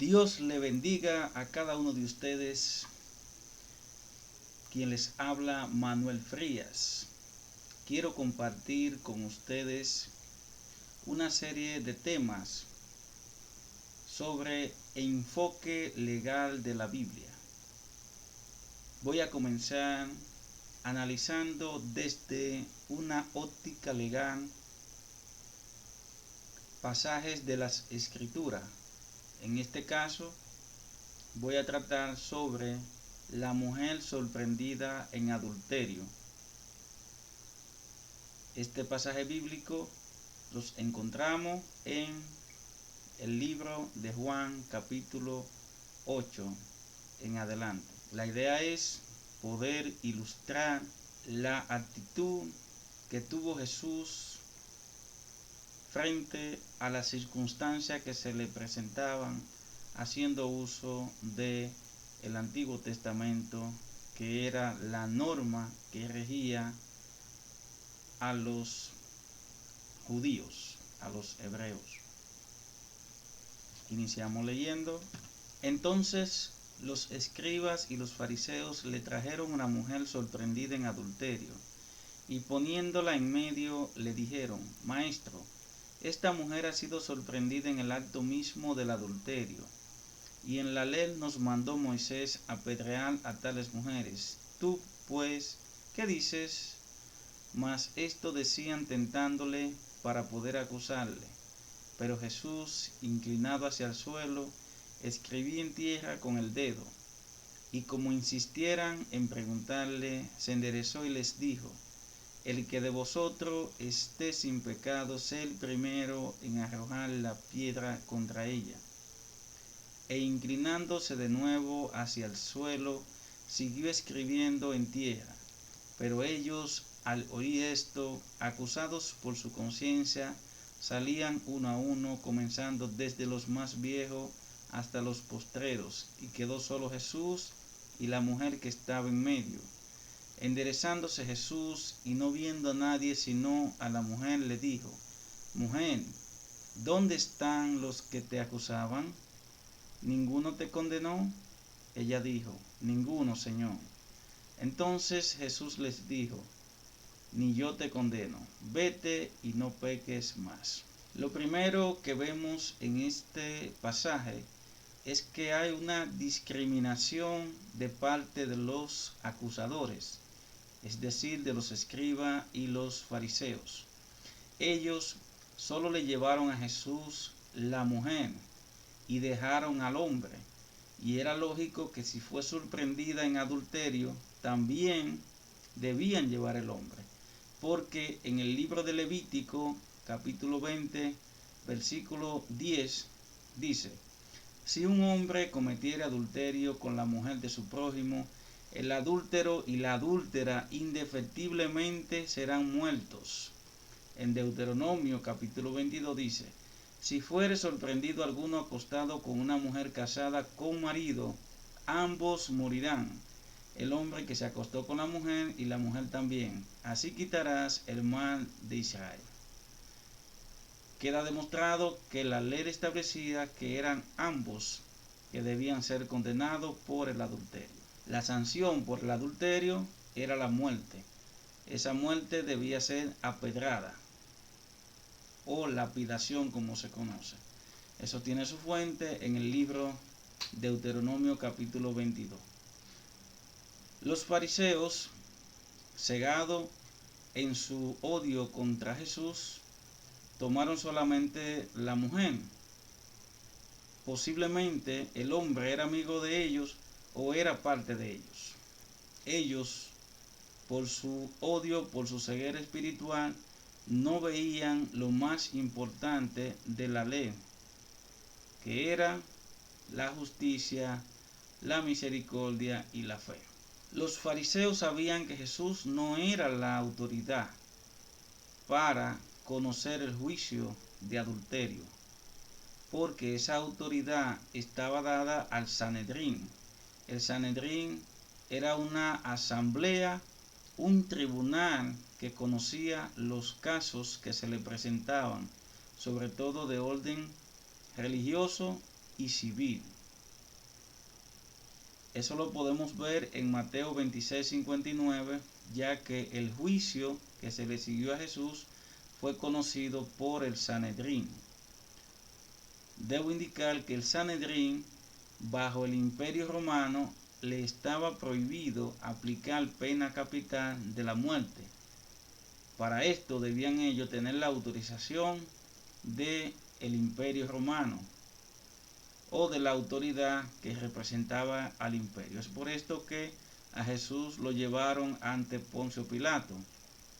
Dios le bendiga a cada uno de ustedes. Quien les habla, Manuel Frías. Quiero compartir con ustedes una serie de temas sobre enfoque legal de la Biblia. Voy a comenzar analizando desde una óptica legal pasajes de las Escrituras. En este caso, voy a tratar sobre la mujer sorprendida en adulterio. Este pasaje bíblico los encontramos en el libro de Juan, capítulo 8 en adelante. La idea es poder ilustrar la actitud que tuvo Jesús frente a las circunstancias que se le presentaban haciendo uso de el Antiguo Testamento, que era la norma que regía a los judíos, a los hebreos. Iniciamos leyendo. Entonces los escribas y los fariseos le trajeron una mujer sorprendida en adulterio, y poniéndola en medio le dijeron: Maestro, esta mujer ha sido sorprendida en el acto mismo del adulterio, y en la ley nos mandó Moisés apedrear a tales mujeres. Tú, pues, ¿qué dices? Mas esto decían tentándole para poder acusarle. Pero Jesús, inclinado hacia el suelo, escribía en tierra con el dedo, y como insistieran en preguntarle, se enderezó y les dijo: El que de vosotros esté sin pecado, sea el primero en arrojar la piedra contra ella. E inclinándose de nuevo hacia el suelo, siguió escribiendo en tierra. Pero ellos, al oír esto, acusados por su conciencia, salían uno a uno, comenzando desde los más viejos hasta los postreros, y quedó solo Jesús y la mujer que estaba en medio. Enderezándose Jesús y no viendo a nadie sino a la mujer, le dijo: Mujer, ¿dónde están los que te acusaban? ¿Ninguno te condenó? Ella dijo: Ninguno, Señor. Entonces Jesús les dijo: Ni yo te condeno, vete y no peques más. Lo primero que vemos en este pasaje es que hay una discriminación de parte de los acusadores, es decir, de los escribas y los fariseos. Ellos solo le llevaron a Jesús la mujer y dejaron al hombre, y era lógico que si fue sorprendida en adulterio, también debían llevar el hombre, porque en el libro de Levítico, capítulo 20, versículo 10, dice: Si un hombre cometiere adulterio con la mujer de su prójimo, el adúltero y la adúltera indefectiblemente serán muertos. En Deuteronomio capítulo 22 dice: Si fuere sorprendido alguno acostado con una mujer casada con marido, ambos morirán, el hombre que se acostó con la mujer y la mujer también. Así quitarás el mal de Israel. Queda demostrado que la ley establecía que eran ambos que debían ser condenados por el adulterio. La sanción por el adulterio era la muerte. Esa muerte debía ser apedrada o lapidación, como se conoce. Eso tiene su fuente en el libro Deuteronomio capítulo 22. Los fariseos, cegados en su odio contra Jesús, tomaron solamente la mujer. Posiblemente el hombre era amigo de ellos o era parte de ellos. Ellos, por su odio, por su ceguera espiritual, no veían lo más importante de la ley, que era la justicia, la misericordia y la fe. Los fariseos sabían que Jesús no era la autoridad para conocer el juicio de adulterio, porque esa autoridad estaba dada al Sanedrín. El Sanedrín era una asamblea, un tribunal que conocía los casos que se le presentaban, sobre todo de orden religioso y civil. Eso lo podemos ver en Mateo 26:59, ya que el juicio que se le siguió a Jesús fue conocido por el Sanedrín. Debo indicar que el Sanedrín, bajo el Imperio Romano, le estaba prohibido aplicar pena capital de la muerte. Para esto debían ellos tener la autorización del Imperio Romano o de la autoridad que representaba al imperio. Es por esto que a Jesús lo llevaron ante Poncio Pilato.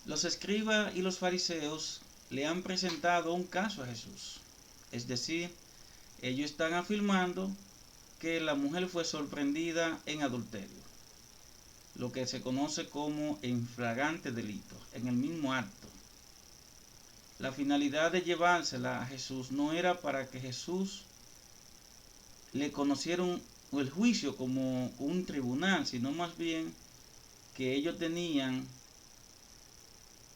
Los escribas y los fariseos le han presentado un caso a Jesús. Es decir, ellos están afirmando que la mujer fue sorprendida en adulterio, lo que se conoce como en flagrante delito, en el mismo acto. La finalidad de llevársela a Jesús no era para que Jesús le conocieron el juicio como un tribunal, sino más bien que ellos tenían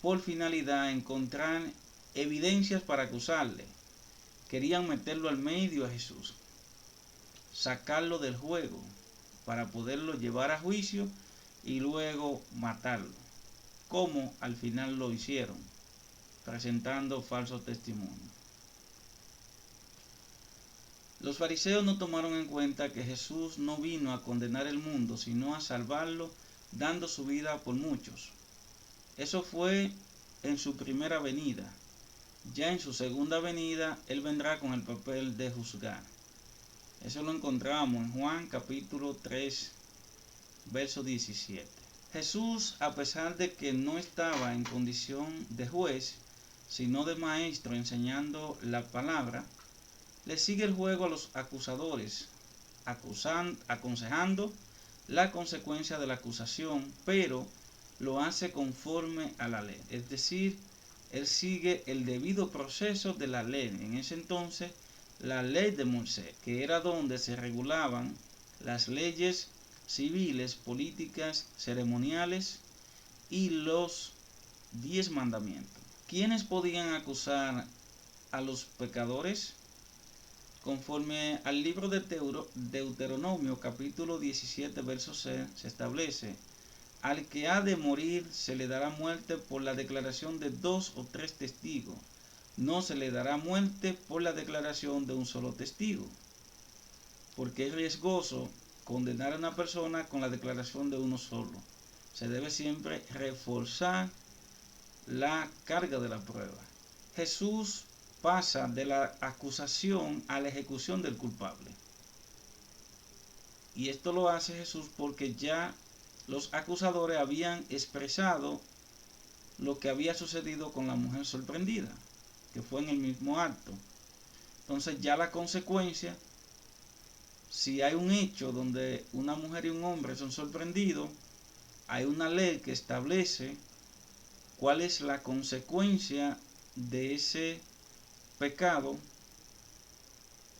por finalidad encontrar evidencias para acusarle. Querían meterlo al medio a Jesús, sacarlo del juego para poderlo llevar a juicio y luego matarlo, como al final lo hicieron, presentando falsos testimonios. Los fariseos no tomaron en cuenta que Jesús no vino a condenar el mundo, sino a salvarlo, dando su vida por muchos. Eso fue en su primera venida. Ya en su segunda venida, Él vendrá con el papel de juzgar. Eso lo encontramos en Juan capítulo 3, verso 17. Jesús, a pesar de que no estaba en condición de juez, sino de maestro enseñando la palabra, le sigue el juego a los acusadores, aconsejando la consecuencia de la acusación, pero lo hace conforme a la ley. Es decir, él sigue el debido proceso de la ley. En ese entonces, la ley de Moisés, que era donde se regulaban las leyes civiles, políticas, ceremoniales y los 10 mandamientos. ¿Quiénes podían acusar a los pecadores? Conforme al libro de Deuteronomio capítulo 17 verso 6 se establece: al que ha de morir se le dará muerte por la declaración de 2 o 3 testigos, no se le dará muerte por la declaración de un solo testigo, porque es riesgoso condenar a una persona con la declaración de uno solo. Se debe siempre reforzar la carga de la prueba. Jesús pasa de la acusación a la ejecución del culpable. Y esto lo hace Jesús porque ya los acusadores habían expresado lo que había sucedido con la mujer sorprendida, que fue en el mismo acto. Entonces ya la consecuencia, si hay un hecho donde una mujer y un hombre son sorprendidos, hay una ley que establece cuál es la consecuencia de ese pecado.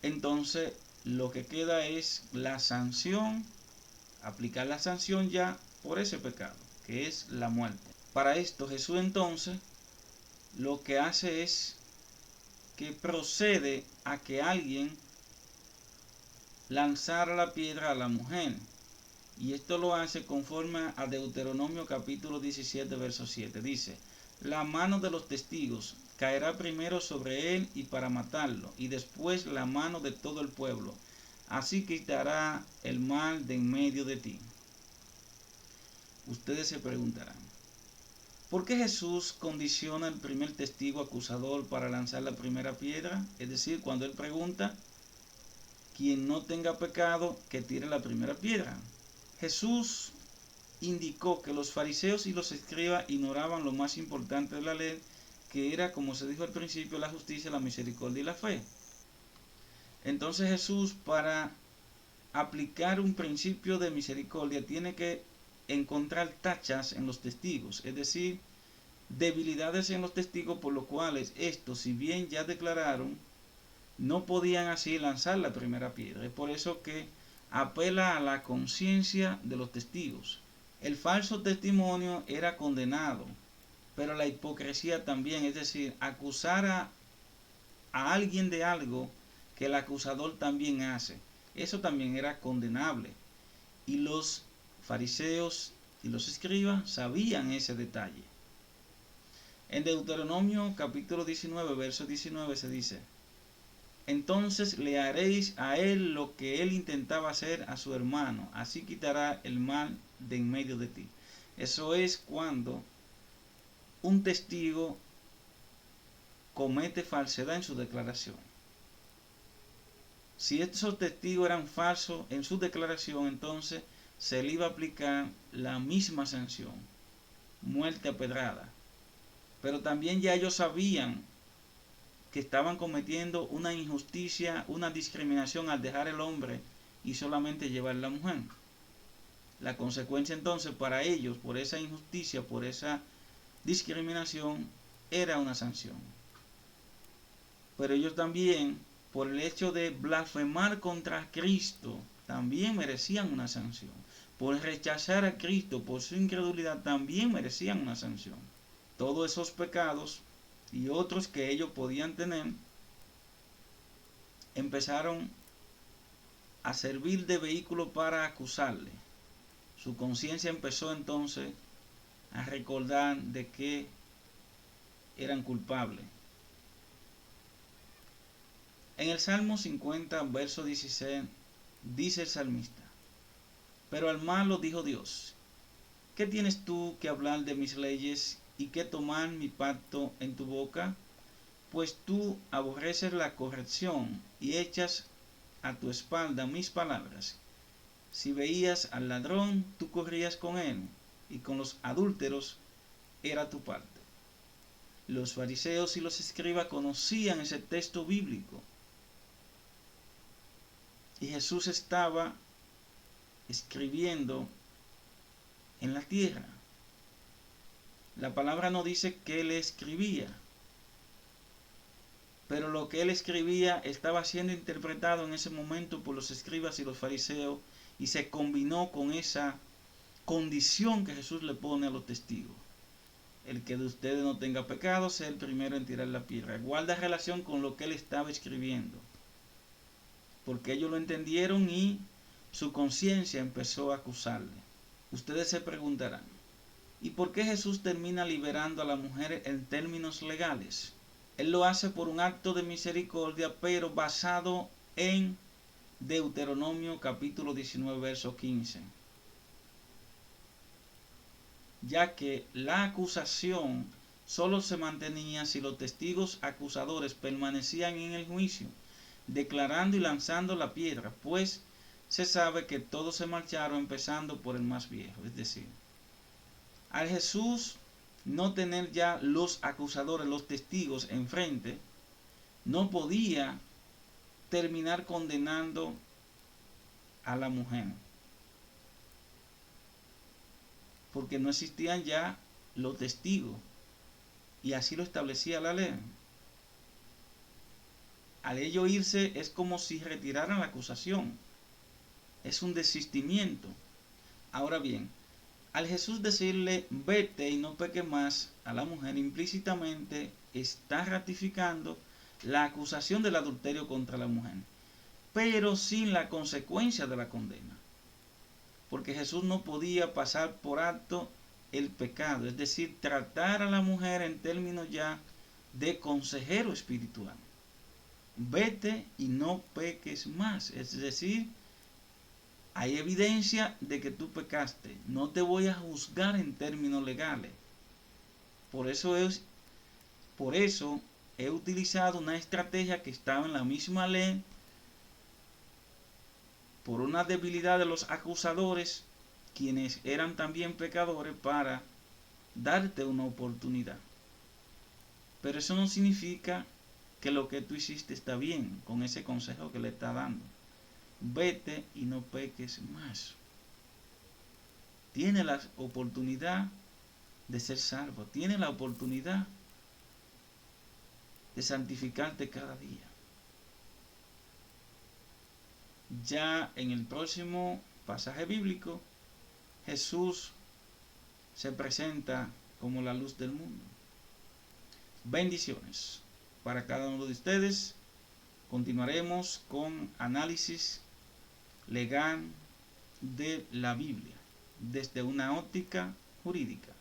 Entonces lo que queda es la sanción, aplicar la sanción ya por ese pecado, que es la muerte. Para esto Jesús entonces lo que hace es que procede a que alguien lanzara la piedra a la mujer. Y esto lo hace conforme a Deuteronomio capítulo 17 verso 7. Dice: la mano de los testigos caerá primero sobre él y para matarlo, y después la mano de todo el pueblo. Así quitará el mal de en medio de ti. Ustedes se preguntarán, ¿por qué Jesús condiciona el primer testigo acusador para lanzar la primera piedra? Es decir, cuando él pregunta, quien no tenga pecado, que tire la primera piedra. Jesús indicó que los fariseos y los escribas ignoraban lo más importante de la ley, que era, como se dijo al principio, la justicia, la misericordia y la fe. Entonces Jesús, para aplicar un principio de misericordia, tiene que encontrar tachas en los testigos, es decir, debilidades en los testigos, por lo cuales estos, si bien ya declararon, no podían así lanzar la primera piedra. Es por eso que apela a la conciencia de los testigos. El falso testimonio era condenado, pero la hipocresía también, es decir, acusar a alguien de algo que el acusador también hace. Eso también era condenable. Y los fariseos y los escribas sabían ese detalle. En Deuteronomio capítulo 19, verso 19 se dice: entonces le haréis a él lo que él intentaba hacer a su hermano, así quitará el mal de en medio de ti. Eso es cuando un testigo comete falsedad en su declaración. Si esos testigos eran falsos en su declaración, entonces se le iba a aplicar la misma sanción, muerte a pedrada. Pero también ya ellos sabían que estaban cometiendo una injusticia, una discriminación al dejar el hombre y solamente llevar la mujer. La consecuencia entonces para ellos, por esa injusticia, por esa discriminación, era una sanción. Pero ellos también, por el hecho de blasfemar contra Cristo, también merecían una sanción. Por rechazar a Cristo, por su incredulidad, también merecían una sanción. Todos esos pecados y otros que ellos podían tener empezaron a servir de vehículo para acusarle. Su conciencia empezó entonces a recordar de que eran culpables. En el Salmo 50, verso 16, dice el salmista: pero al malo dijo Dios: ¿qué tienes tú que hablar de mis leyes y que tomar mi pacto en tu boca? Pues tú aborreces la corrección y echas a tu espalda mis palabras. Si veías al ladrón, tú corrías con él, y con los adúlteros era tu parte. Los fariseos y los escribas conocían ese texto bíblico. Y Jesús estaba escribiendo en la tierra. La palabra no dice que él escribía, pero lo que él escribía estaba siendo interpretado en ese momento por los escribas y los fariseos y se combinó con esa condición que Jesús le pone a los testigos. El que de ustedes no tenga pecado sea el primero en tirar la piedra. Guarda relación con lo que él estaba escribiendo, porque ellos lo entendieron y su conciencia empezó a acusarle. Ustedes se preguntarán: ¿y por qué Jesús termina liberando a la mujer en términos legales? Él lo hace por un acto de misericordia, pero basado en Deuteronomio capítulo 19, verso 15. Ya que la acusación solo se mantenía si los testigos acusadores permanecían en el juicio, declarando y lanzando la piedra, pues se sabe que todos se marcharon empezando por el más viejo. Es decir, al Jesús no tener ya los acusadores, los testigos enfrente, no podía terminar condenando a la mujer, porque no existían ya los testigos, y así lo establecía la ley. Al ello irse es como si retiraran la acusación, es un desistimiento. Ahora bien, al Jesús decirle vete y no peque más a la mujer, implícitamente está ratificando la acusación del adulterio contra la mujer, pero sin la consecuencia de la condena, porque Jesús no podía pasar por alto el pecado, es decir, tratar a la mujer en términos ya de consejero espiritual. Vete y no peques más, es decir, hay evidencia de que tú pecaste, no te voy a juzgar en términos legales. Por eso he utilizado una estrategia que estaba en la misma ley, por una debilidad de los acusadores, quienes eran también pecadores, para darte una oportunidad. Pero eso no significa que lo que tú hiciste está bien con ese consejo que le está dando. Vete y no peques más. Tiene la oportunidad de ser salvo, tiene la oportunidad de santificarte cada día. Ya en el próximo pasaje bíblico, Jesús se presenta como la luz del mundo. Bendiciones para cada uno de ustedes. Continuaremos con análisis legal de la Biblia desde una óptica jurídica.